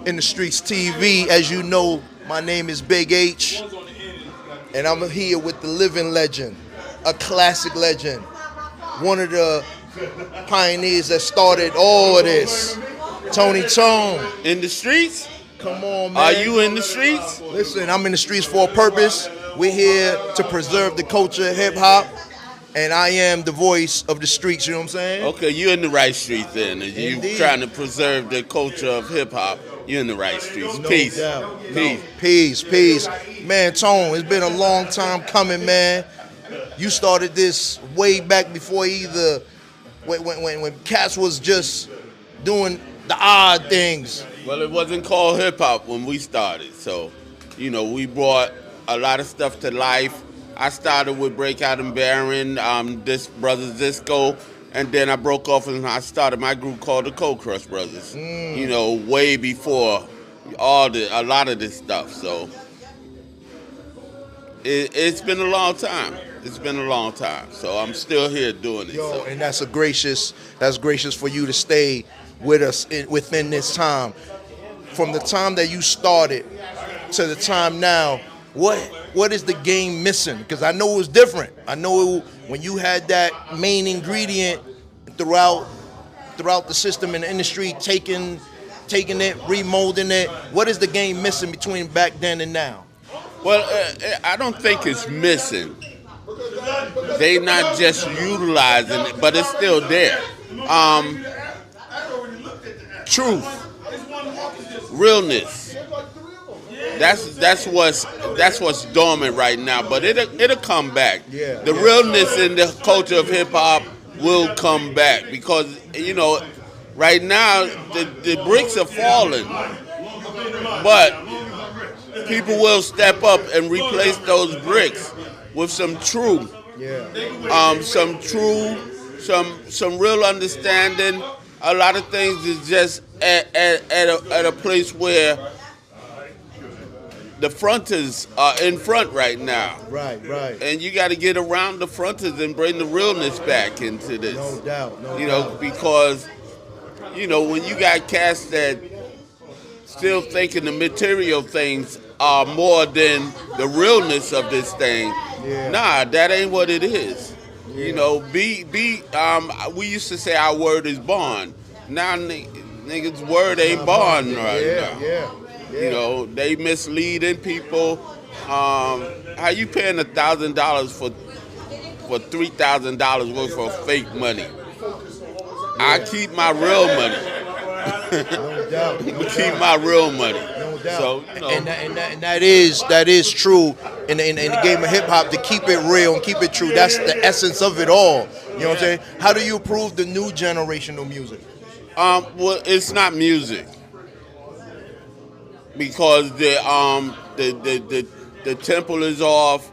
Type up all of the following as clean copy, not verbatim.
In the Streets TV. As you know, my name is BigH, and I'm here with the living legend, a classic legend, one of the pioneers that started all of this, Tony Tone. In the streets? Come on, man. Are you in the streets? Listen, I'm in the streets for a purpose. We're here to preserve the culture of hip hop, and I am the voice of the streets. You know what I'm saying? Okay, you're in the right streets then. If you're Indeed. trying to preserve the culture of hip hop, you're in the right streets. No Peace. doubt. Peace. Peace. Man, Tone, it's been a long time coming, man. You started this way back before either when Cats was just doing the odd things. Well, it wasn't called hip hop when we started. So, we brought a lot of stuff to life. I started with Breakout and Baron, this Brothers Disco, and then I broke off and I started my group called the Cold Crush Brothers. Way before a lot of this stuff. So it's been a long time. It's been a long time. So I'm still here doing it. Yo, and that's gracious for you to stay with us within this time. From the time that you started to the time now, what is the game missing? Because I know it was different. I know when you had that main ingredient throughout the system and the industry, taking it, remolding it. What is the game missing between back then and now? Well, I don't think it's missing. They not just utilizing it, but it's still there. Truth, realness. That's what's dormant right now, but it'll come back. The realness in the culture of hip hop will come back because right now the bricks are falling, but people will step up and replace those bricks with some truth, some real understanding. A lot of things is just at a place where the fronters are in front right now. Right. And you got to get around the fronters and bring the realness back into this. No doubt. Because, when you got cats that still thinking the material things are more than the realness of this thing, nah, that ain't what it is. We used to say our word is bond. Now niggas' word ain't bond right now. They misleading people. How you paying $1,000 for $3,000 worth of fake money? I keep my real money. No doubt. Keep my real money. No doubt. So, and that is true in the game of hip hop, to keep it real and keep it true. That's the essence of it all. You know what I'm saying? How do you approve the new generational music? Well, it's not music. Because the tempo is off,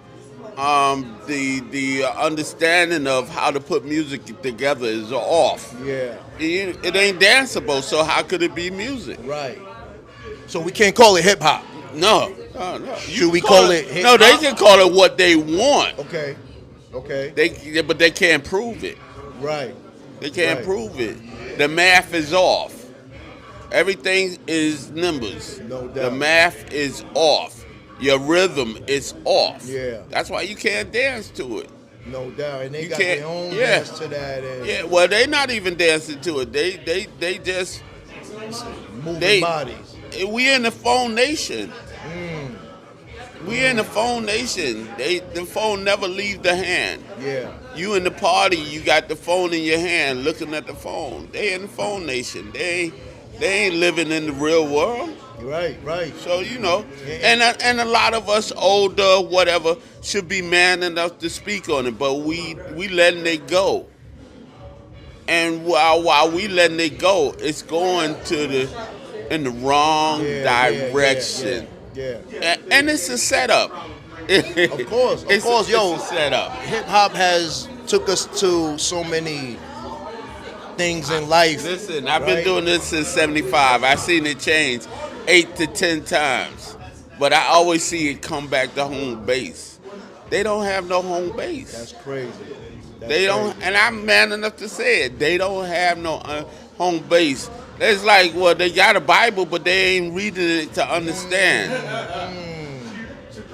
the understanding of how to put music together is off. It ain't danceable, so how could it be music? Right. So we can't call it hip hop. No. Should we call it hip No, hop? they can call it what they want. Okay. But they can't prove it. Right. They can't prove it. The math is off. Everything is numbers. No doubt. The math is off. Your rhythm is off. Yeah. That's why you can't dance to it. No doubt. And they You got can't- their own yeah. dance to that. And Well, they not even dancing to it. They just moving bodies. We in the phone nation. We in the phone nation. The phone never leave the hand. You in the party, you got the phone in your hand, looking at the phone. They in the phone nation. They ain't living in the real world. Right. So and a lot of us older, whatever, should be man enough to speak on it, but we letting it go. And while we letting it go, it's going in the wrong direction. And it's a setup. Of course, yo. It's a setup. Hip hop has took us to so many things in life. Listen, I've been doing this since '75. I've seen it change 8 to 10 times, but I always see it come back to home base. They don't have no home base. That's crazy. They don't, and I'm man enough to say it. They don't have no home base. It's like, well, they got a Bible, but they ain't reading it to understand.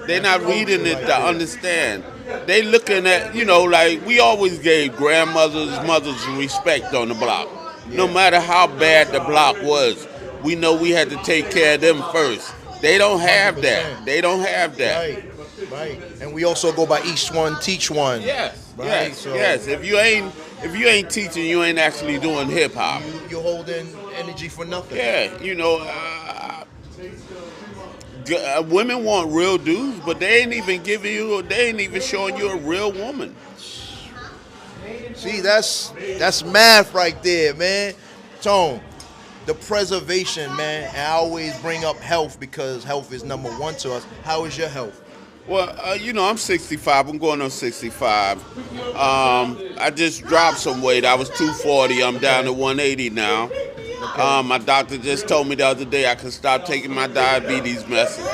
They're not reading it to understand. They looking at, like we always gave grandmothers, mothers respect on the block. No matter how bad the block was, we know we had to take care of them first. They don't have that. They don't have that. Right. And we also go by each one, teach one. Yes. Right. Yes. If you ain't teaching, you ain't actually doing hip hop. You're holding energy for nothing. Yeah. Women want real dudes, but they ain't even showing you a real woman. See, that's math right there, man. Tone, the preservation, man. And I always bring up health because health is number one to us. How is your health? Well, I'm 65. I'm going on 65. I just dropped some weight. I was 240. I'm down to 180 now. My doctor just told me the other day I can stop taking my diabetes medicine.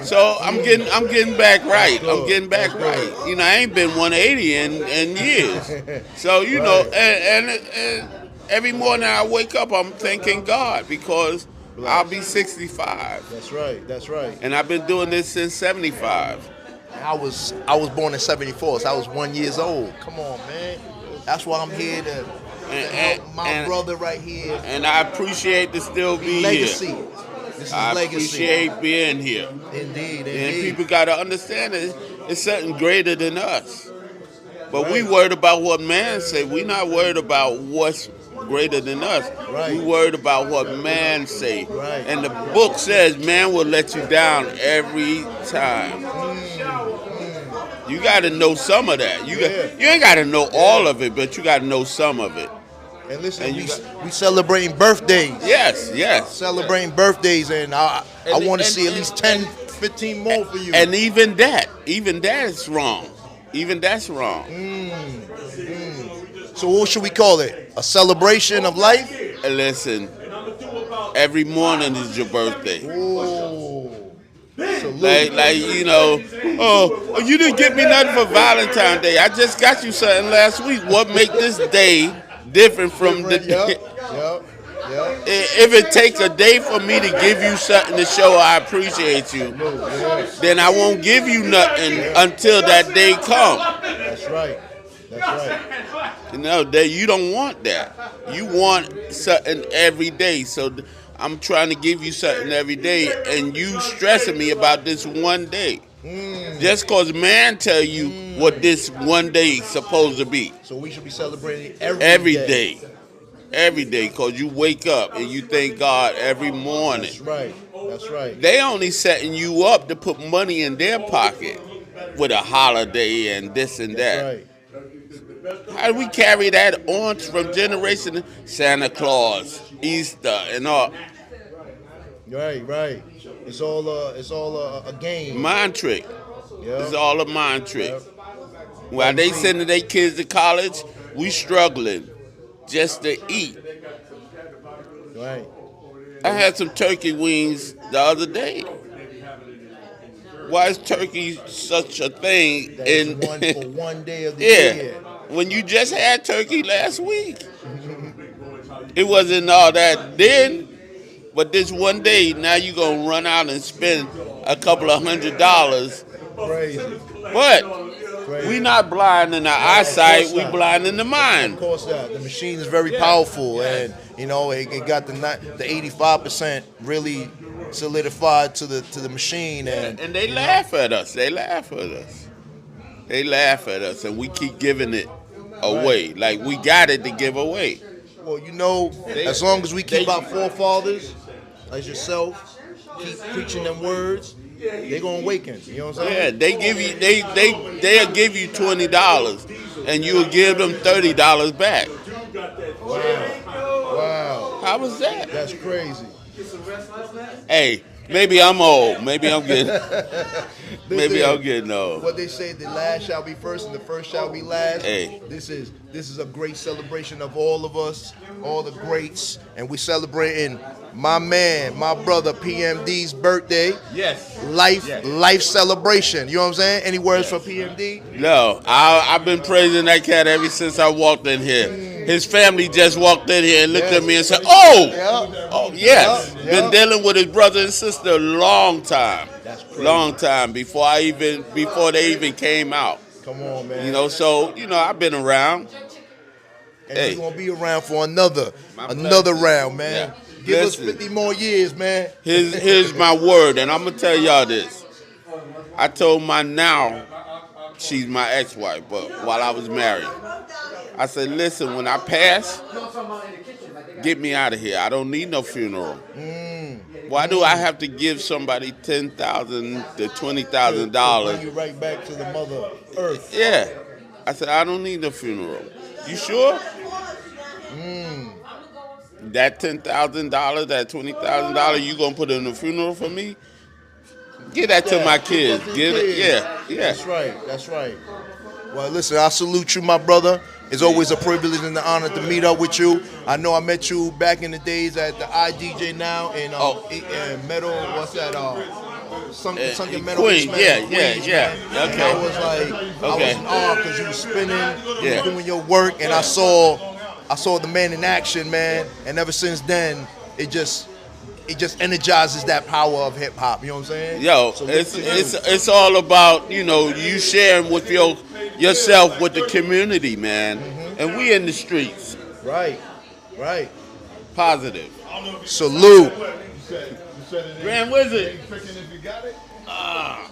So I'm getting back right. I'm getting back right. I ain't been 180 in years. So and every morning I wake up, I'm thanking God because I'll be 65. That's right. And I've been doing this since 75. I was born in 74, so I was 1 year old. Come on, man. That's why I'm here to help my brother right here. And I appreciate to still be legacy. here. This is I legacy. appreciate being here. Indeed. And people got to understand that it's something greater than us. But we worried about what man say. We not worried about what's greater than us. Right. We worried about what man say. Right. And the book says man will let you down every time. You got to know some of that. You ain't got to know all of it, but you got to know some of it. And listen, we celebrating birthdays. Yes. Celebrating birthdays, and I want to see at least 10, 15 more for you. And even that is wrong. Even that's wrong. So what should we call it? A celebration of life? Listen, every morning is your birthday. Ooh. Like you didn't get me nothing for Valentine's Day. I just got you something last week. What make this day different from the day? Yep. If it takes a day for me to give you something to show I appreciate you, then I won't give you nothing until that day comes. That's right. You don't want that. You want something every day. So I'm trying to give you something every day, and you stressing me about this one day. Just because man tell you what this one day is supposed to be. So we should be celebrating every day. Every day, because you wake up and you thank God every morning. That's right. They only setting you up to put money in their pocket with a holiday and this and that. Right. How do we carry that on from generation to Santa Claus, Easter, and all? Right. It's all a game. Mind trick. Yep. It's all a mind trick. Yep. While they sending their kids to college, we struggling just to eat. Right. I had some turkey wings the other day. Why is turkey such a thing? For one day of the year. When you just had turkey last week. It wasn't all that then, but this one day, now you're going to run out and spend a couple of $100. Crazy. But we not blind in our eyesight, we blind in the mind. Of course not. The machine is very powerful, and it got the 85% really solidified to the machine, and they laugh at us. They laugh at us, and we keep giving it away. Like we got it to give away. Well, as long as we keep our forefathers, as yourself, keep preaching them words, they're gonna awaken. You know what I'm saying? Yeah, they'll give you $20, and you'll give them $30 back. Wow. How was that? That's crazy. Hey, maybe I'm old. Maybe I'm getting old. What they say, the last shall be first and the first shall be last. Hey. This is a great celebration of all of us, all the greats, and we're celebrating my man, my brother PMD's birthday. Yes. Life celebration. You know what I'm saying? Any words for PMD? No, I've been praising that cat ever since I walked in here. his family just walked in here and looked Yes. at me and said, Yeah. oh, yes. Yeah. Been dealing with his brother and sister a long time. That's crazy. Long time before they even came out. Come on, man. You know, so, I've been around. And Hey. we're gonna be around for another pleasure. round, man. Yeah. Give Listen. us 50 more years, man. Here's my word, and I'm gonna tell y'all this. I told my now, she's my ex-wife, but while I was married, I said, listen, when I pass, get me out of here. I don't need no funeral. Why do I have to give somebody $10,000 to $20,000? Bring you right back to the mother earth. Yeah. I said, I don't need no funeral. You sure? That $10,000, that $20,000, you gonna put in a funeral for me? Give that to my kids. Give it. Yeah. That's right. Well, listen, I salute you, my brother. It's always a privilege and an honor to meet up with you. I know I met you back in the days at the iDJ now in Metal. What's that? Sunken Metal. Queen. Yeah. Queens, Yeah. man. And Okay. I was like, I was in awe because you were spinning, you Yeah. were doing your work, and I saw the man in action, man. And ever since then, it just energizes that power of hip hop. You know what I'm saying? Yo, So it's all about you sharing with yourself with the community, man. And we in the streets. right. Positive. Salute. Grand Wizard. If you got it. Ah.